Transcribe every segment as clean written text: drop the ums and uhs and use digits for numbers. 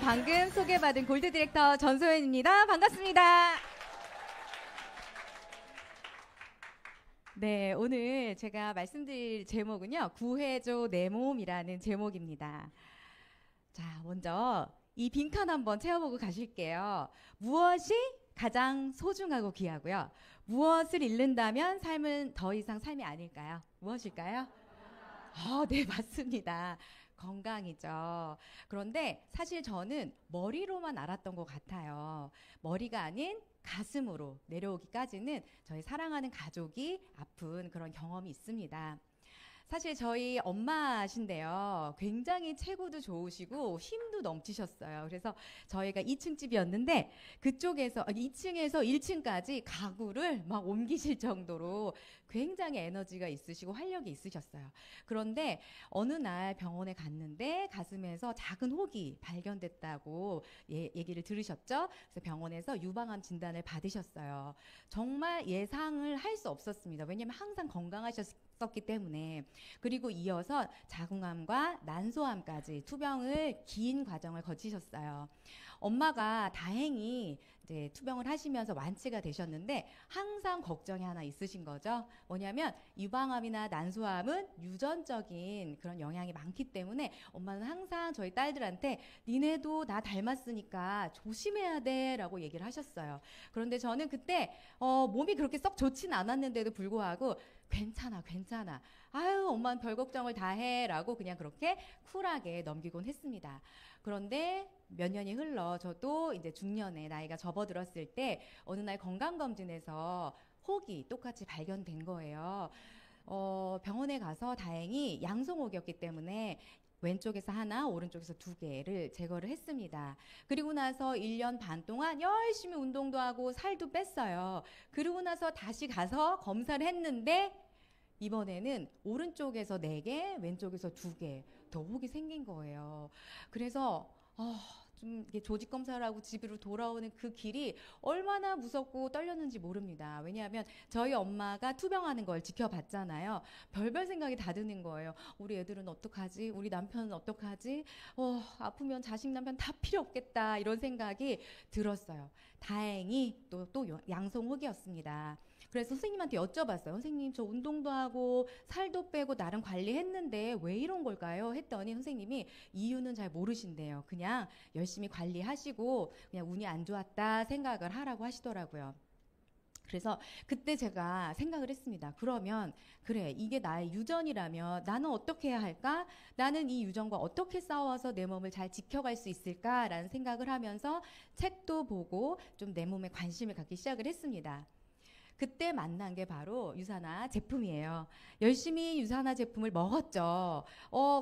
방금 소개받은 골드 디렉터 전소연입니다. 반갑습니다. 네, 오늘 제가 말씀드릴 제목은요, 구해줘 내 몸이라는 제목입니다. 자, 먼저 이 빈칸 한번 채워보고 가실게요. 무엇이 가장 소중하고 귀하고요? 무엇을 잃는다면 삶은 더 이상 삶이 아닐까요? 무엇일까요? 네, 맞습니다. 건강이죠. 그런데 사실 저는 머리로만 알았던 것 같아요. 머리가 아닌 가슴으로 내려오기까지는 저희 사랑하는 가족이 아픈 그런 경험이 있습니다. 사실 저희 엄마신데요. 굉장히 체구도 좋으시고 힘도 넘치셨어요. 그래서 저희가 2층 집이었는데 그쪽에서 2층에서 1층까지 가구를 막 옮기실 정도로 굉장히 에너지가 있으시고 활력이 있으셨어요. 그런데 어느 날 병원에 갔는데 가슴에서 작은 혹이 발견됐다고 얘기를 들으셨죠? 그래서 병원에서 유방암 진단을 받으셨어요. 정말 예상을 할 수 없었습니다. 왜냐하면 항상 건강하셨기 때문에. 그리고 이어서 자궁암과 난소암까지 투병을 긴 과정을 거치셨어요. 엄마가 다행히 이제 투병을 하시면서 완치가 되셨는데 항상 걱정이 하나 있으신 거죠. 뭐냐면 유방암이나 난소암은 유전적인 그런 영향이 많기 때문에 엄마는 항상 저희 딸들한테 니네도 나 닮았으니까 조심해야 돼 라고 얘기를 하셨어요. 그런데 저는 그때 몸이 그렇게 썩 좋진 않았는데도 불구하고 괜찮아. 아유, 엄마는 별 걱정을 다 해 라고 그냥 그렇게 쿨하게 넘기곤 했습니다. 그런데 몇 년이 흘러 저도 이제 중년에 나이가 접어들었을 때 어느 날 건강검진에서 혹이 똑같이 발견된 거예요. 병원에 가서 다행히 양성혹이었기 때문에 왼쪽에서 하나, 오른쪽에서 2개를 제거를 했습니다. 그리고 나서 1년 반 동안 열심히 운동도 하고 살도 뺐어요. 그리고 나서 다시 가서 검사를 했는데 이번에는 오른쪽에서 4개, 왼쪽에서 2개 더 혹이 생긴 거예요. 그래서 좀 이게 조직 검사를 하고 집으로 돌아오는 그 길이 얼마나 무섭고 떨렸는지 모릅니다. 왜냐하면 저희 엄마가 투병하는 걸 지켜봤잖아요. 별별 생각이 다 드는 거예요. 우리 애들은 어떡하지? 우리 남편은 어떡하지? 아프면 자식 남편 다 필요 없겠다. 이런 생각이 들었어요. 다행히 또 양성혹이었습니다. 그래서 선생님한테 여쭤봤어요. 선생님, 저 운동도 하고 살도 빼고 나름 관리했는데 왜 이런 걸까요? 했더니 선생님이 이유는 잘 모르신대요. 그냥 열심히 관리하시고 그냥 운이 안 좋았다 생각을 하라고 하시더라고요. 그래서 그때 제가 생각을 했습니다. 그러면 그래, 이게 나의 유전이라면 나는 어떻게 해야 할까? 나는 이 유전과 어떻게 싸워서 내 몸을 잘 지켜갈 수 있을까라는 생각을 하면서 책도 보고 좀 내 몸에 관심을 갖기 시작을 했습니다. 그때 만난 게 바로 유산화 제품이에요. 열심히 유산화 제품을 먹었죠.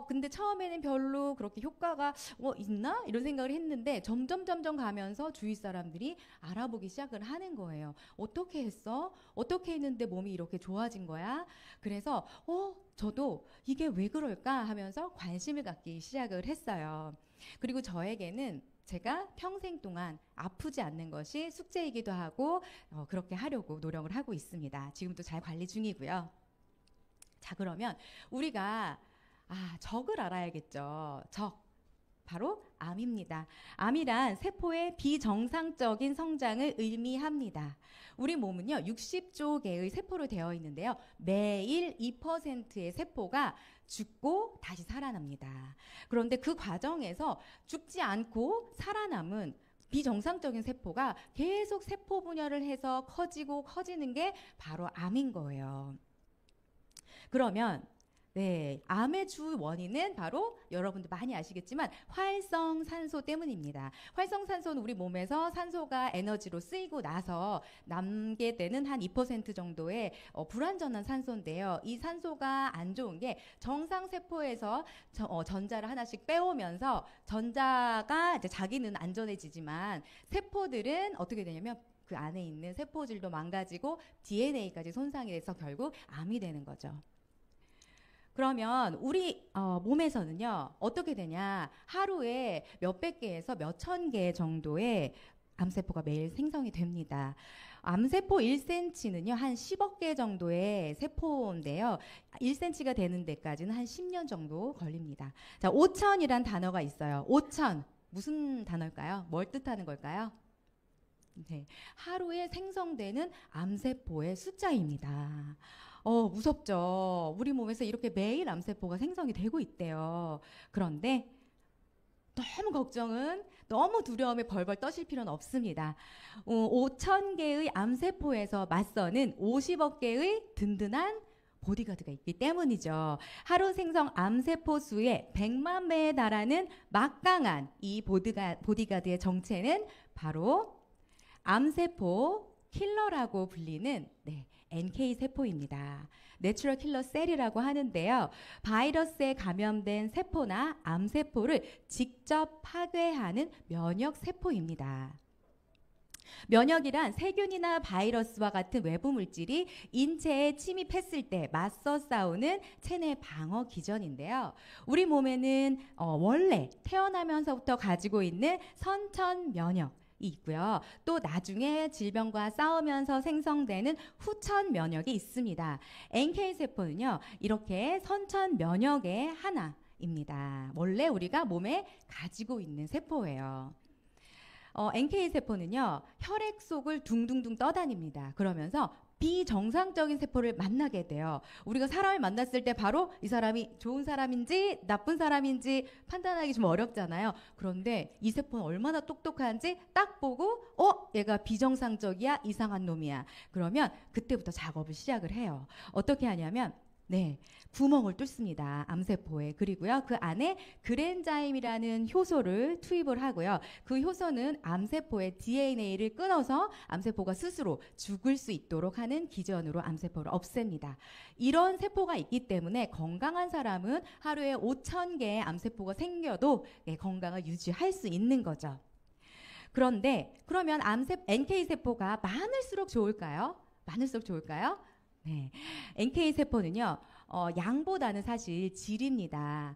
근데 처음에는 별로 그렇게 효과가 있나? 이런 생각을 했는데 점점 가면서 주위 사람들이 알아보기 시작을 하는 거예요. 어떻게 했어? 어떻게 했는데 몸이 이렇게 좋아진 거야? 그래서 저도 이게 왜 그럴까 하면서 관심을 갖기 시작을 했어요. 그리고 저에게는 제가 평생 동안 아프지 않는 것이 숙제이기도 하고 그렇게 하려고 노력을 하고 있습니다. 지금도 잘 관리 중이고요. 자, 그러면 우리가 적을 알아야겠죠. 적. 바로 암입니다. 암이란 세포의 비정상적인 성장을 의미합니다. 우리 몸은요 60조 개의 세포로 되어 있는데요. 매일 2%의 세포가 죽고 다시 살아납니다. 그런데 그 과정에서 죽지 않고 살아남은 비정상적인 세포가 계속 세포 분열을 해서 커지는 게 바로 암인 거예요. 그러면 암의 주 원인은 바로 여러분들 많이 아시겠지만 활성산소 때문입니다. 활성산소는 우리 몸에서 산소가 에너지로 쓰이고 나서 남게 되는 한 2% 정도의 불완전한 산소인데요. 이 산소가 안 좋은 게 정상세포에서 전자를 하나씩 빼오면서 전자가 이제 자기는 안전해지지만 세포들은 어떻게 되냐면 그 안에 있는 세포질도 망가지고 DNA까지 손상이 돼서 결국 암이 되는 거죠. 그러면 우리 몸에서는요 어떻게 되냐, 하루에 몇백 개에서 몇천 개 정도의 암세포가 매일 생성이 됩니다. 암세포 1cm는요 한 10억 개 정도의 세포인데요, 1cm가 되는 데까지는 한 10년 정도 걸립니다. 자, 5천이란 단어가 있어요. 5천 무슨 단어일까요? 뭘 뜻하는 걸까요? 네, 하루에 생성되는 암세포의 숫자입니다. 무섭죠? 우리 몸에서 이렇게 매일 암세포가 생성이 되고 있대요. 그런데 너무 걱정은 너무 두려움에 벌벌 떠실 필요는 없습니다. 5천 개의 암세포에서 맞서는 50억 개의 든든한 보디가드가 있기 때문이죠. 하루 생성 암세포 수의 100만 배에 달하는 막강한 이 보디가드의 정체는 바로 암세포 킬러라고 불리는 NK 세포입니다. 내추럴 킬러 셀이라고 하는데요. 바이러스에 감염된 세포나 암세포를 직접 파괴하는 면역 세포입니다. 면역이란 세균이나 바이러스와 같은 외부 물질이 인체에 침입했을 때 맞서 싸우는 체내 방어 기전인데요. 우리 몸에는 원래 태어나면서부터 가지고 있는 선천 면역 있고요. 또 나중에 질병과 싸우면서 생성되는 후천 면역이 있습니다. NK 세포는요, 이렇게 선천 면역의 하나입니다. 원래 우리가 몸에 가지고 있는 세포예요. NK 세포는요, 혈액 속을 둥둥둥 떠다닙니다. 그러면서 비정상적인 세포를 만나게 돼요. 우리가 사람을 만났을 때 바로 이 사람이 좋은 사람인지 나쁜 사람인지 판단하기 좀 어렵잖아요. 그런데 이 세포는 얼마나 똑똑한지 딱 보고 얘가 비정상적이야, 이상한 놈이야. 그러면 그때부터 작업을 시작을 해요. 어떻게 하냐면 구멍을 뚫습니다. 암세포에. 그리고요, 그 안에 그랜자임이라는 효소를 투입을 하고요. 그 효소는 암세포의 DNA를 끊어서 암세포가 스스로 죽을 수 있도록 하는 기전으로 암세포를 없앱니다. 이런 세포가 있기 때문에 건강한 사람은 하루에 5천 개의 암세포가 생겨도 건강을 유지할 수 있는 거죠. 그런데 그러면 NK 세포가 많을수록 좋을까요? 많을수록 좋을까요? 네, NK 세포는요, 양보다는 사실 질입니다.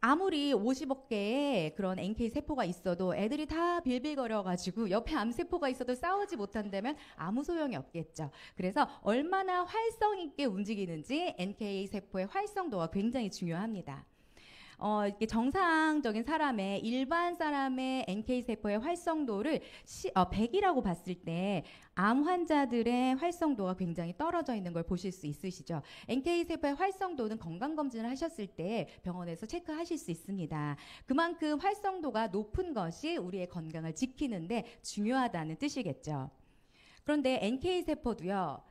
아무리 50억 개의 그런 NK 세포가 있어도 애들이 다 빌빌거려가지고 옆에 암세포가 있어도 싸우지 못한다면 아무 소용이 없겠죠. 그래서 얼마나 활성 있게 움직이는지 NK 세포의 활성도가 굉장히 중요합니다. 이렇게 정상적인 일반 사람의 NK 세포의 활성도를 100이라고 봤을 때 암 환자들의 활성도가 굉장히 떨어져 있는 걸 보실 수 있으시죠. NK 세포의 활성도는 건강검진을 하셨을 때 병원에서 체크하실 수 있습니다. 그만큼 활성도가 높은 것이 우리의 건강을 지키는데 중요하다는 뜻이겠죠. 그런데 NK 세포도요,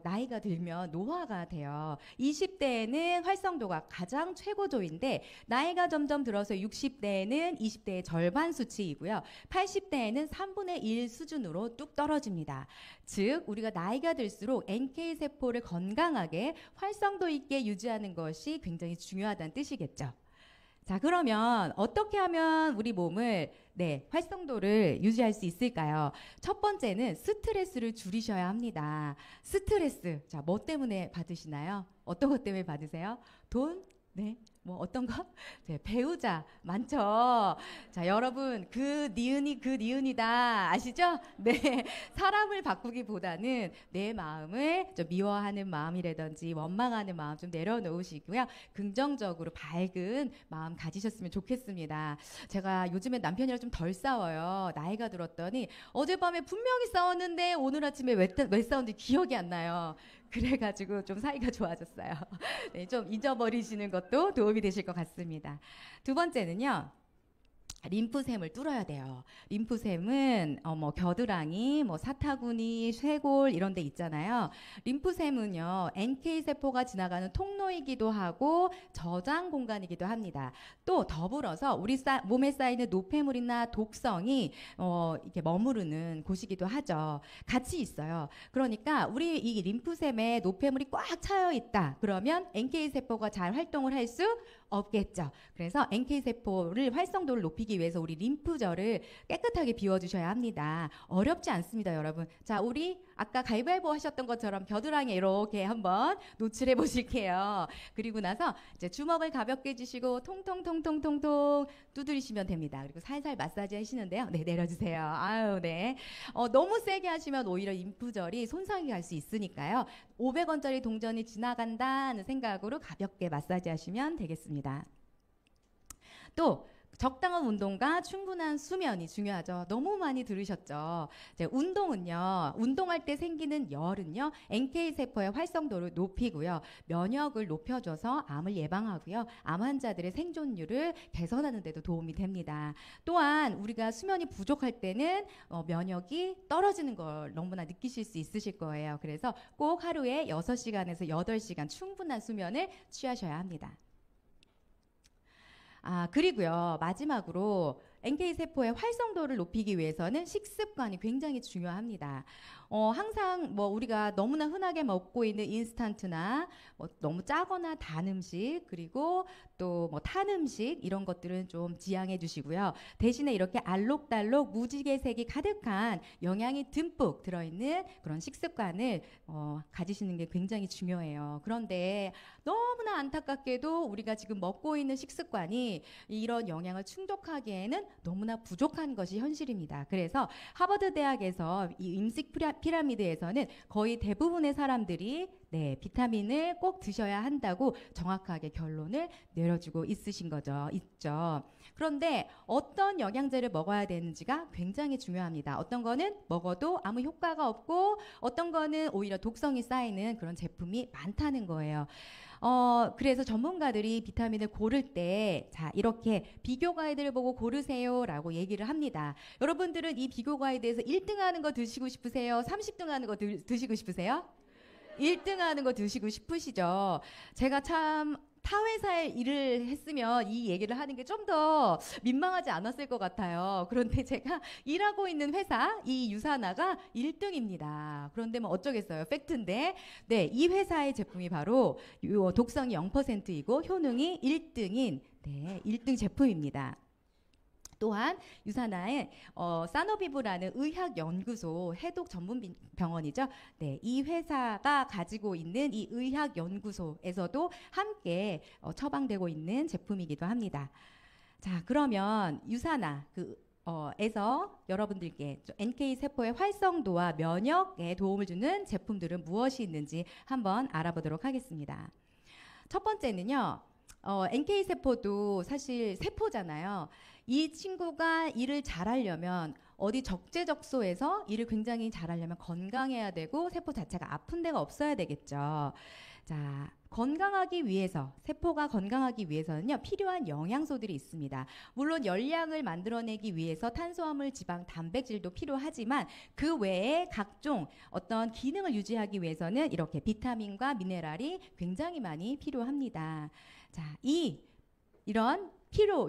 나이가 들면 노화가 돼요. 20대에는 활성도가 가장 최고조인데 나이가 점점 들어서 60대에는 20대의 절반 수치이고요. 80대에는 3분의 1 수준으로 뚝 떨어집니다. 즉 우리가 나이가 들수록 NK 세포를 건강하게 활성도 있게 유지하는 것이 굉장히 중요하다는 뜻이겠죠. 자, 그러면 어떻게 하면 우리 몸을 활성도를 유지할 수 있을까요? 첫 번째는 스트레스를 줄이셔야 합니다. 스트레스, 자, 뭐 때문에 받으시나요? 어떤 것 때문에 받으세요? 돈? 뭐 어떤 거? 배우자 많죠. 자, 여러분 그 니은이다 아시죠? 사람을 바꾸기보다는 내 마음을 좀 미워하는 마음이라든지 원망하는 마음 좀 내려놓으시고요. 긍정적으로 밝은 마음 가지셨으면 좋겠습니다. 제가 요즘에 남편이랑 좀 덜 싸워요. 나이가 들었더니 어젯밤에 분명히 싸웠는데 오늘 아침에 왜 싸웠는지 기억이 안 나요. 그래가지고 좀 사이가 좋아졌어요. 좀 잊어버리시는 것도 도움이 되실 것 같습니다. 두 번째는요, 림프샘을 뚫어야 돼요. 림프샘은 겨드랑이, 사타구니, 쇄골 이런 데 있잖아요. 림프샘은요, NK 세포가 지나가는 통로이기도 하고 저장 공간이기도 합니다. 또 더불어서 우리 몸에 쌓이는 노폐물이나 독성이 이렇게 머무르는 곳이기도 하죠. 같이 있어요. 그러니까 우리 이 림프샘에 노폐물이 꽉 차여 있다. 그러면 NK 세포가 잘 활동을 할 수 없겠죠. 그래서 NK 세포를 활성도를 높이기 위해서 우리 림프절을 깨끗하게 비워주셔야 합니다. 어렵지 않습니다, 여러분. 자, 우리 아까 가위바위보 하셨던 것처럼 겨드랑이 이렇게 한번 노출해 보실게요. 그리고 나서 이제 주먹을 가볍게 쥐시고 통통통통통통 두드리시면 됩니다. 그리고 살살 마사지 하시는데요. 내려주세요. 아유, 너무 세게 하시면 오히려 림프절이 손상이 갈 수 있으니까요. 500원짜리 동전이 지나간다는 생각으로 가볍게 마사지 하시면 되겠습니다. 또 적당한 운동과 충분한 수면이 중요하죠. 너무 많이 들으셨죠. 이제 운동은요, 운동할 때 생기는 열은요, NK 세포의 활성도를 높이고요, 면역을 높여줘서 암을 예방하고요, 암 환자들의 생존율을 개선하는 데도 도움이 됩니다. 또한 우리가 수면이 부족할 때는 면역이 떨어지는 걸 너무나 느끼실 수 있으실 거예요. 그래서 꼭 하루에 6시간에서 8시간 충분한 수면을 취하셔야 합니다. 그리고요, 마지막으로 NK세포의 활성도를 높이기 위해서는 식습관이 굉장히 중요합니다. 항상 뭐 우리가 너무나 흔하게 먹고 있는 인스턴트나 너무 짜거나 단 음식, 그리고 또 뭐 탄 음식, 이런 것들은 좀 지양해 주시고요. 대신에 이렇게 알록달록 무지개색이 가득한 영양이 듬뿍 들어있는 그런 식습관을 가지시는 게 굉장히 중요해요. 그런데 너무나 안타깝게도 우리가 지금 먹고 있는 식습관이 이런 영양을 충족하기에는 너무나 부족한 것이 현실입니다. 그래서 하버드 대학에서 이 음식 피라미드에서는 거의 대부분의 사람들이 비타민을 꼭 드셔야 한다고 정확하게 결론을 내려주고 있죠. 그런데 어떤 영양제를 먹어야 되는지가 굉장히 중요합니다. 어떤 거는 먹어도 아무 효과가 없고, 어떤 거는 오히려 독성이 쌓이는 그런 제품이 많다는 거예요. 그래서 전문가들이 비타민을 고를 때, 자, 이렇게 비교 가이드를 보고 고르세요라고 얘기를 합니다. 여러분들은 이 비교 가이드에서 1등 하는 거 드시고 싶으세요? 30등 하는 거 드시고 싶으세요? 1등 하는 거 드시고 싶으시죠? 제가 참 타회사에 일을 했으면 이 얘기를 하는 게 좀 더 민망하지 않았을 것 같아요. 그런데 제가 일하고 있는 회사, 이 유사나가 1등입니다. 그런데 뭐 어쩌겠어요. 팩트인데. 이 회사의 제품이 바로 독성이 0%이고 효능이 1등인 1등 제품입니다. 또한 유사나의 사노비브라는 의학연구소 해독 전문 병원이죠. 이 회사가 가지고 있는 이 의학연구소에서도 함께 처방되고 있는 제품이기도 합니다. 자, 그러면 유사나 에서 여러분들께 NK 세포의 활성도와 면역에 도움을 주는 제품들은 무엇이 있는지 한번 알아보도록 하겠습니다. 첫 번째는요. NK 세포도 사실 세포잖아요. 이 친구가 일을 잘하려면 어디 적재적소에서 일을 굉장히 잘하려면 건강해야 되고, 세포 자체가 아픈 데가 없어야 되겠죠. 자, 건강하기 위해서, 세포가 건강하기 위해서는요, 필요한 영양소들이 있습니다. 물론 열량을 만들어내기 위해서 탄수화물, 지방, 단백질도 필요하지만 그 외에 각종 어떤 기능을 유지하기 위해서는 이렇게 비타민과 미네랄이 굉장히 많이 필요합니다. 자, 이런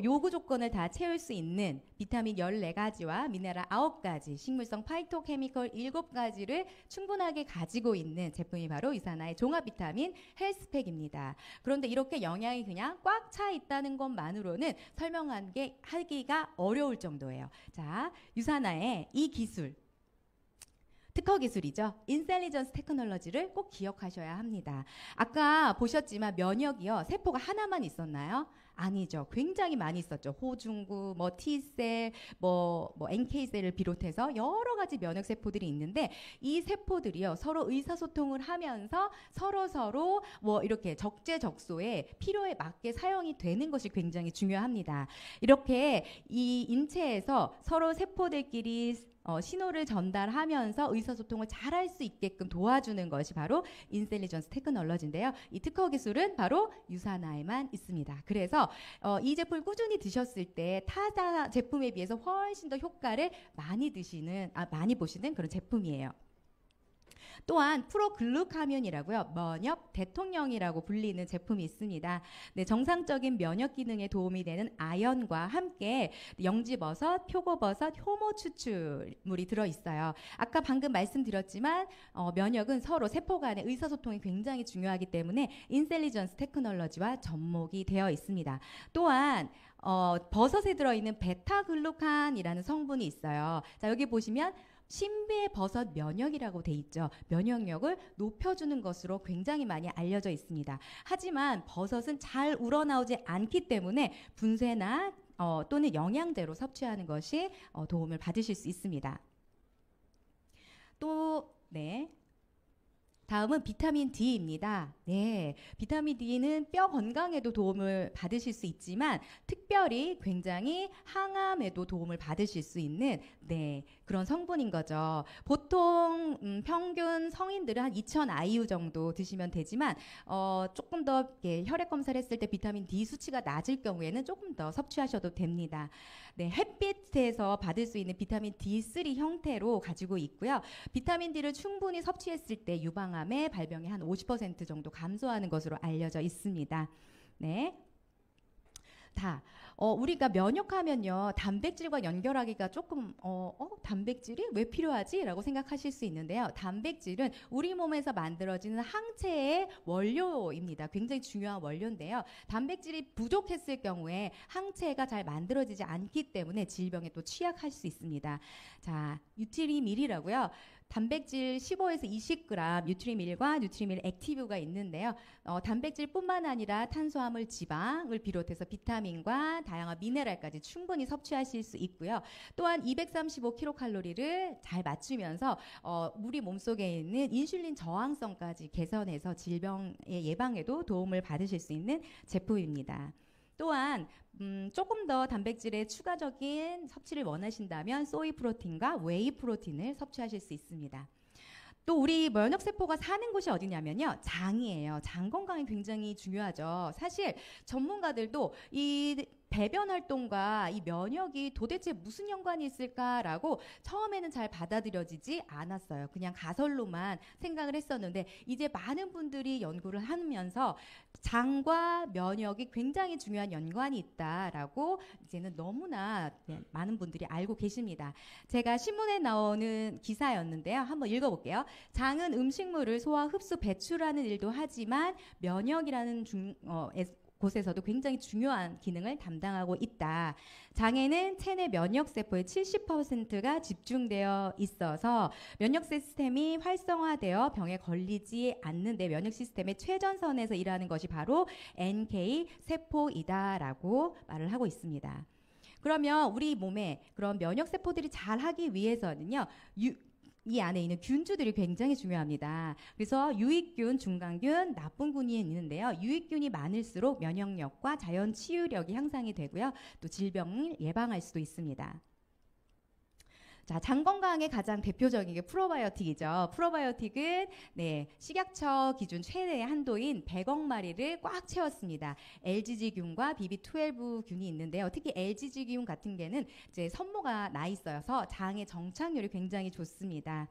요구 조건을 다 채울 수 있는 비타민 14가지와 미네랄 9가지, 식물성 파이토케미컬 7가지를 충분하게 가지고 있는 제품이 바로 유사나의 종합 비타민 헬스팩입니다. 그런데 이렇게 영양이 그냥 꽉 차 있다는 것만으로는 하기가 어려울 정도예요. 자, 유사나의 이 기술, 특허 기술이죠. 인텔리전스 테크놀로지를 꼭 기억하셔야 합니다. 아까 보셨지만 면역이요, 세포가 하나만 있었나요? 아니죠. 굉장히 많이 있었죠. 호중구, T셀, NK셀을 비롯해서 여러 가지 면역 세포들이 있는데, 이 세포들이요, 서로 의사소통을 하면서 서로 이렇게 적재적소에 필요에 맞게 사용이 되는 것이 굉장히 중요합니다. 이렇게 이 인체에서 서로 세포들끼리 신호를 전달하면서 의사소통을 잘할 수 있게끔 도와주는 것이 바로 인텔리전스 테크놀로지인데요. 이 특허 기술은 바로 유사나에만 있습니다. 그래서 이 제품을 꾸준히 드셨을 때 타자 제품에 비해서 훨씬 더 효과를 많이 보시는 그런 제품이에요. 또한 프로글루카민이라고요, 면역 대통령이라고 불리는 제품이 있습니다. 정상적인 면역 기능에 도움이 되는 아연과 함께 영지버섯, 표고버섯, 효모 추출물이 들어있어요. 아까 방금 말씀드렸지만 면역은 서로 세포 간의 의사소통이 굉장히 중요하기 때문에 인텔리전스 테크놀로지와 접목이 되어 있습니다. 또한 버섯에 들어있는 베타글루칸이라는 성분이 있어요. 자, 여기 보시면 신비의 버섯 면역이라고 돼 있죠. 면역력을 높여주는 것으로 굉장히 많이 알려져 있습니다. 하지만 버섯은 잘 우러나오지 않기 때문에 분쇄나 또는 영양제로 섭취하는 것이 도움을 받으실 수 있습니다. 다음은 비타민 D입니다. 네, 비타민 D는 뼈 건강에도 도움을 받으실 수 있지만 특별히 굉장히 항암에도 도움을 받으실 수 있는 네, 그런 성분인 거죠. 보통 평균 성인들은 한 2000 IU 정도 드시면 되지만 조금 더 혈액 검사를 했을 때 비타민 D 수치가 낮을 경우에는 조금 더 섭취하셔도 됩니다. 네, 햇빛에서 받을 수 있는 비타민 D3 형태로 가지고 있고요. 비타민 D를 충분히 섭취했을 때 유방암의 발병이 한 50% 정도 감소하는 것으로 알려져 있습니다. 네. 우리가 면역하면요, 단백질과 연결하기가 조금, 단백질이 왜 필요하지? 라고 생각하실 수 있는데요. 단백질은 우리 몸에서 만들어지는 항체의 원료입니다. 굉장히 중요한 원료인데요. 단백질이 부족했을 경우에 항체가 잘 만들어지지 않기 때문에 질병에 또 취약할 수 있습니다. 자, 뉴트리밀이라고요. 단백질 15에서 20g 뉴트리밀과 뉴트리밀 액티브가 있는데요. 단백질뿐만 아니라 탄수화물, 지방을 비롯해서 비타민과 다양한 미네랄까지 충분히 섭취하실 수 있고요. 또한 235kcal를 잘 맞추면서 우리 몸속에 있는 인슐린 저항성까지 개선해서 질병의 예방에도 도움을 받으실 수 있는 제품입니다. 또한 조금 더 단백질의 추가적인 섭취를 원하신다면 소이 프로틴과 웨이 프로틴을 섭취하실 수 있습니다. 또 우리 면역세포가 사는 곳이 어디냐면요, 장이에요. 장 건강이 굉장히 중요하죠. 사실 전문가들도 이 배변 활동과 이 면역이 도대체 무슨 연관이 있을까라고 처음에는 잘 받아들여지지 않았어요. 그냥 가설로만 생각을 했었는데 이제 많은 분들이 연구를 하면서 장과 면역이 굉장히 중요한 연관이 있다라고 이제는 너무나 많은 분들이 알고 계십니다. 제가 신문에 나오는 기사였는데요. 한번 읽어볼게요. 장은 음식물을 소화, 흡수, 배출하는 일도 하지만 면역이라는 곳에서도 굉장히 중요한 기능을 담당하고 있다. 장에는 체내 면역세포의 70%가 집중되어 있어서 면역 시스템이 활성화되어 병에 걸리지 않는데 면역 시스템의 최전선에서 일하는 것이 바로 NK 세포이다라고 말을 하고 있습니다. 그러면 우리 몸에 그런 면역 세포들이 잘 하기 위해서는요, 이 안에 있는 균주들이 굉장히 중요합니다. 그래서 유익균, 중간균, 나쁜균이 있는데요. 유익균이 많을수록 면역력과 자연 치유력이 향상이 되고요. 또 질병을 예방할 수도 있습니다. 자, 장 건강의 가장 대표적인 게 프로바이오틱이죠. 프로바이오틱은 식약처 기준 최대 한도인 100억 마리를 꽉 채웠습니다. LGG균과 BB12균이 있는데요. 특히 LGG균 같은 게는 이제 선모가 나 있어서 장의 정착률이 굉장히 좋습니다.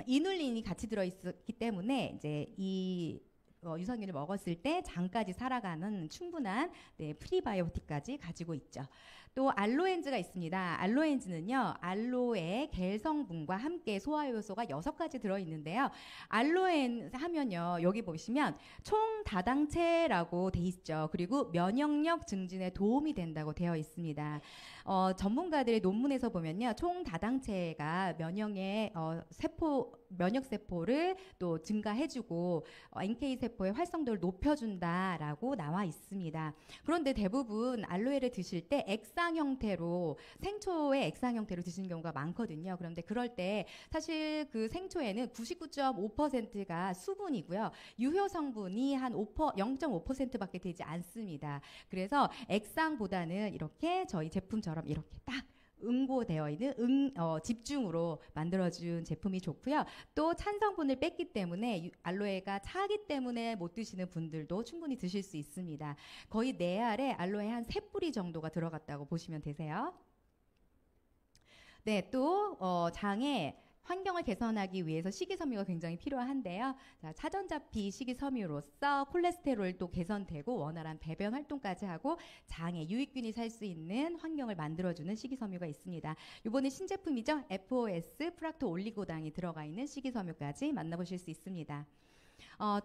이눌린이 같이 들어있기 때문에 이제 이 유산균을 먹었을 때 장까지 살아가는 충분한 프리바이오틱까지 가지고 있죠. 또 알로엔즈가 있습니다. 알로엔즈는요, 알로에 겔 성분과 함께 소화 요소가 6가지 들어있는데요. 알로엔 하면요, 여기 보시면 총다당체라고 돼 있죠. 그리고 면역력 증진에 도움이 된다고 되어 있습니다. 전문가들의 논문에서 보면요, 총다당체가 면역의 면역세포를 또 증가해주고 NK세포의 활성도를 높여준다라고 나와 있습니다. 그런데 대부분 알로에를 드실 때 액상 형태로, 생초의 액상 형태로 드시는 경우가 많거든요. 그런데 그럴 때 사실 그 생초에는 99.5%가 수분이고요. 유효 성분이 한 0.5%밖에 되지 않습니다. 그래서 액상보다는 이렇게 저희 제품처럼 이렇게 딱 응고되어 있는 집중으로 만들어준 제품이 좋고요. 또 찬성분을 뺐기 때문에 알로에가 차기 때문에 못 드시는 분들도 충분히 드실 수 있습니다. 거의 내 알에 알로에 한 3뿌리 정도가 들어갔다고 보시면 되세요. 네, 또 장에 환경을 개선하기 위해서 식이섬유가 굉장히 필요한데요. 자, 차전자피 식이섬유로서 콜레스테롤도 개선되고 원활한 배변 활동까지 하고 장에 유익균이 살 수 있는 환경을 만들어주는 식이섬유가 있습니다. 이번에 신제품이죠. FOS 프락토 올리고당이 들어가 있는 식이섬유까지 만나보실 수 있습니다.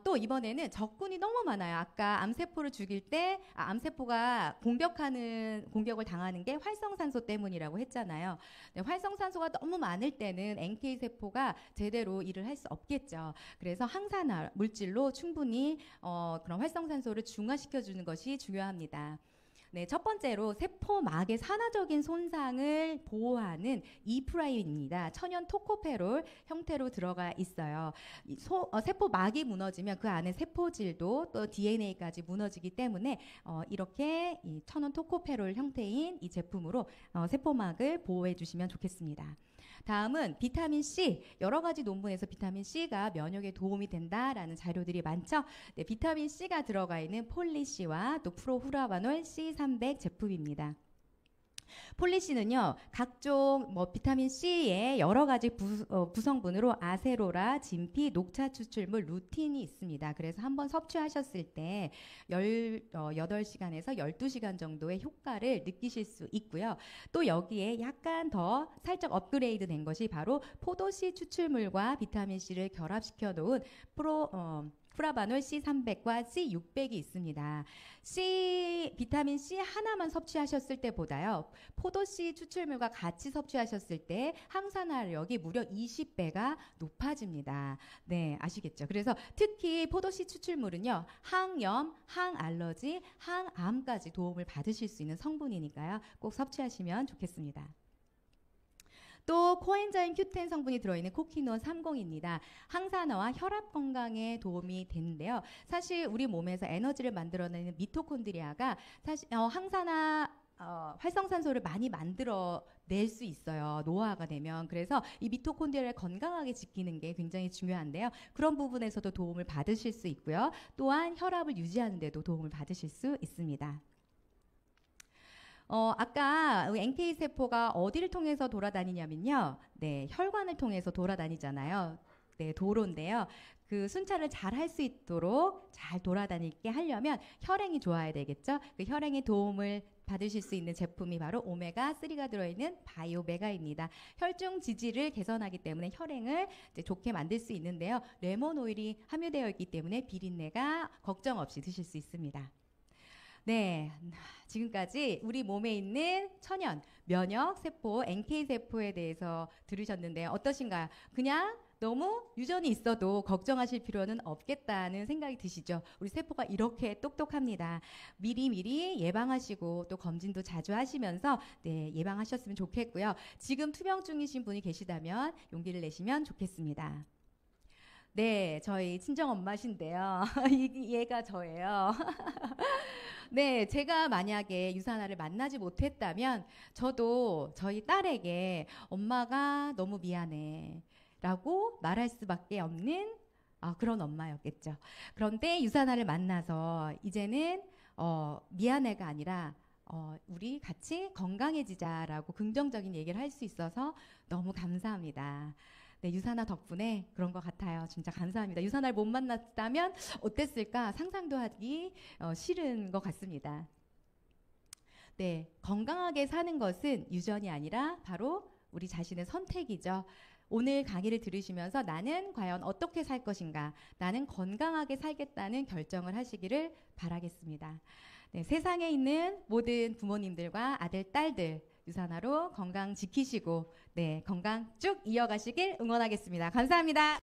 또 이번에는 적군이 너무 많아요. 아까 암세포를 죽일 때 암세포가 공격을 당하는 게 활성산소 때문이라고 했잖아요. 네, 활성산소가 너무 많을 때는 NK세포가 제대로 일을 할 수 없겠죠. 그래서 항산화 물질로 충분히 그런 활성산소를 중화시켜주는 것이 중요합니다. 네, 첫 번째로 세포막의 산화적인 손상을 보호하는 E'입니다. 천연 토코페롤 형태로 들어가 있어요. 세포막이 무너지면 그 안에 세포질도 또 DNA까지 무너지기 때문에 이렇게 이 천연 토코페롤 형태인 이 제품으로 세포막을 보호해 주시면 좋겠습니다. 다음은 비타민 C. 여러 가지 논문에서 비타민 C가 면역에 도움이 된다라는 자료들이 많죠. 네, 비타민 C가 들어가 있는 폴리씨와 또 프로후라바놀 C300 제품입니다. 폴리씨는요, 각종 비타민 C의 여러 가지 구성분으로 아세로라, 진피, 녹차 추출물, 루틴이 있습니다. 그래서 한번 섭취하셨을 때 8시간에서 12시간 정도의 효과를 느끼실 수 있고요. 또 여기에 약간 더 살짝 업그레이드 된 것이 바로 포도씨 추출물과 비타민 C를 결합시켜 놓은 프라바놀 C300과 C600이 있습니다. 비타민 C 하나만 섭취하셨을 때보다요, 포도씨 추출물과 같이 섭취하셨을 때 항산화력이 무려 20배가 높아집니다. 네, 아시겠죠? 그래서 특히 포도씨 추출물은요, 항염, 항알러지, 항암까지 도움을 받으실 수 있는 성분이니까요, 꼭 섭취하시면 좋겠습니다. 또 코엔자임 Q10 성분이 들어있는 코키논 30입니다. 항산화와 혈압 건강에 도움이 되는데요. 사실 우리 몸에서 에너지를 만들어내는 미토콘드리아가 사실 항산화 활성산소를 많이 만들어낼 수 있어요. 노화가 되면. 그래서 이 미토콘드리아를 건강하게 지키는 게 굉장히 중요한데요. 그런 부분에서도 도움을 받으실 수 있고요. 또한 혈압을 유지하는 데도 도움을 받으실 수 있습니다. 아까 NK세포가 어디를 통해서 돌아다니냐면요. 네, 혈관을 통해서 돌아다니잖아요. 네, 도로인데요. 그 순찰을 잘 할 수 있도록 잘 돌아다니게 하려면 혈행이 좋아야 되겠죠. 그 혈행의 도움을 받으실 수 있는 제품이 바로 오메가3가 들어있는 바이오메가입니다. 혈중 지질을 개선하기 때문에 혈행을 이제 좋게 만들 수 있는데요. 레몬 오일이 함유되어 있기 때문에 비린내가 걱정 없이 드실 수 있습니다. 네, 지금까지 우리 몸에 있는 천연 면역 세포, NK 세포에 대해서 들으셨는데요. 어떠신가요? 그냥 너무 유전이 있어도 걱정하실 필요는 없겠다는 생각이 드시죠? 우리 세포가 이렇게 똑똑합니다. 미리미리 예방하시고 또 검진도 자주 하시면서 네, 예방하셨으면 좋겠고요. 지금 투병 중이신 분이 계시다면 용기를 내시면 좋겠습니다. 네, 저희 친정엄마신데요. 얘가 저예요. 네, 제가 만약에 유산화를 만나지 못했다면 저도 저희 딸에게 엄마가 너무 미안해 라고 말할 수밖에 없는 그런 엄마였겠죠. 그런데 유산화를 만나서 이제는 미안해가 아니라 우리 같이 건강해지자라고 긍정적인 얘기를 할 수 있어서 너무 감사합니다. 네, 유산화 덕분에 그런 것 같아요. 진짜 감사합니다. 유산화를 못 만났다면 어땠을까 상상도 하기 싫은 것 같습니다. 네, 건강하게 사는 것은 유전이 아니라 바로 우리 자신의 선택이죠. 오늘 강의를 들으시면서 나는 과연 어떻게 살 것인가, 나는 건강하게 살겠다는 결정을 하시기를 바라겠습니다. 네, 세상에 있는 모든 부모님들과 아들, 딸들 유산화로 건강 지키시고 네, 건강 쭉 이어가시길 응원하겠습니다. 감사합니다.